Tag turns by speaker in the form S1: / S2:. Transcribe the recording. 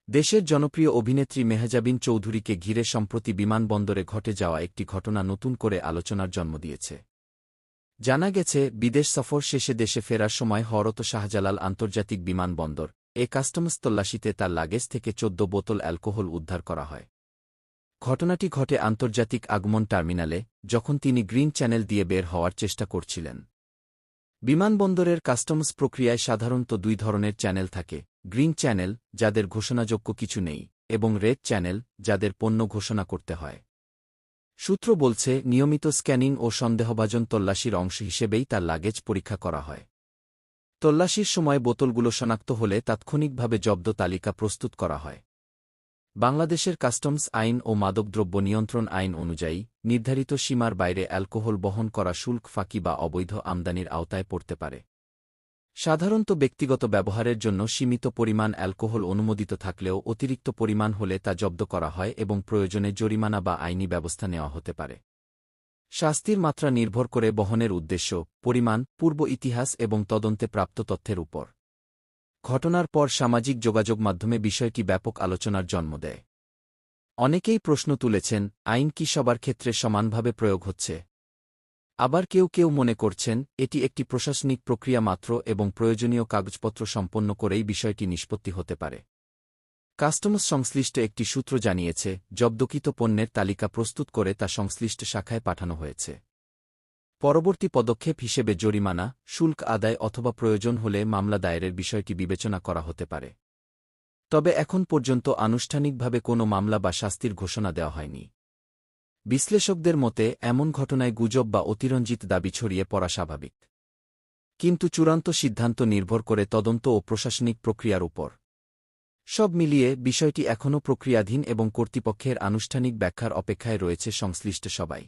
S1: দেশের জনপ্রিয় অভিনেত্রী মেহজাবিন চৌধুরীকে ঘিরে সম্প্রতি বিমানবন্দরে ঘটে যাওয়া একটি ঘটনা নতুন করে আলোচনার জন্ম দিয়েছে। জানা গেছে, বিদেশ সফর শেষে দেশে ফেরার সময় হযরত শাহজালাল আন্তর্জাতিক বিমানবন্দর কাস্টমস তল্লাশিতে তার লাগেজ থেকে ১৪ বোতল অ্যালকোহল উদ্ধার করা হয়। ঘটনাটি ঘটে আন্তর্জাতিক আগমন টার্মিনালে, যখন তিনি গ্রিন চ্যানেল দিয়ে বের হওয়ার চেষ্টা করছিলেন। বিমানবন্দরের কাস্টমস প্রক্রিয়ায় সাধারণত দুই ধরনের চ্যানেল থাকে: গ্রিন চ্যানেল, যাদের ঘোষণাযোগ্য কিছু নেই, এবং রেড চ্যানেল, যাদের পণ্য ঘোষণা করতে হয়। সূত্র বলছে, নিয়মিত স্ক্যানিং ও সন্দেহভাজন তল্লাশির অংশ হিসেবেই তার লাগেজ পরীক্ষা করা হয়। তল্লাশির সময় বোতলগুলো শনাক্ত হলে তাৎক্ষণিকভাবে জব্দ তালিকা প্রস্তুত করা হয়। বাংলাদেশের কাস্টমস আইন ও মাদকদ্রব্য নিয়ন্ত্রণ আইন অনুযায়ী, নির্ধারিত সীমার বাইরে অ্যালকোহল বহন করা শুল্ক ফাঁকি বা অবৈধ আমদানির আওতায় পড়তে পারে। সাধারণত ব্যক্তিগত ব্যবহারের জন্য সীমিত পরিমাণ অ্যালকোহল অনুমোদিত থাকলেও অতিরিক্ত পরিমাণ হলে তা জব্দ করা হয় এবং প্রয়োজনে জরিমানা বা আইনি ব্যবস্থা নেওয়া হতে পারে। শাস্তির মাত্রা নির্ভর করে বহনের উদ্দেশ্য, পরিমাণ, পূর্ব ইতিহাস এবং তদন্তে প্রাপ্ত তথ্যের উপর। ঘটনার পর সামাজিক যোগাযোগ মাধ্যমে বিষয়টি ব্যাপক আলোচনার জন্ম দেয়। অনেকেই প্রশ্ন তুলেছেন, আইন কি সবার ক্ষেত্রে সমানভাবে প্রয়োগ হচ্ছে? আবার কেউ কেউ মনে করছেন, এটি একটি প্রশাসনিক প্রক্রিয়া মাত্র এবং প্রয়োজনীয় কাগজপত্র সম্পন্ন করেই বিষয়টি নিষ্পত্তি হতে পারে। কাস্টমস সংশ্লিষ্ট একটি সূত্র জানিয়েছে, জব্দকৃত পণ্যের তালিকা প্রস্তুত করে তা সংশ্লিষ্ট শাখায় পাঠানো হয়েছে। পরবর্তী পদক্ষেপ হিসেবে জরিমানা, শুল্ক আদায় অথবা প্রয়োজন হলে মামলা দায়েরের বিষয়টি বিবেচনা করা হতে পারে। তবে এখন পর্যন্ত আনুষ্ঠানিকভাবে কোনো মামলা বা শাস্তির ঘোষণা দেওয়া হয়নি। বিশ্লেষকদের মতে, এমন ঘটনায় গুজব বা অতিরঞ্জিত দাবি ছড়িয়ে পড়া স্বাভাবিক। কিন্তু চূড়ান্ত সিদ্ধান্ত নির্ভর করে তদন্ত ও প্রশাসনিক প্রক্রিয়ার উপর। সব মিলিয়ে বিষয়টি এখনও প্রক্রিয়াধীন এবং কর্তৃপক্ষের আনুষ্ঠানিক ব্যাখ্যার অপেক্ষায় রয়েছে সংশ্লিষ্ট সবাই।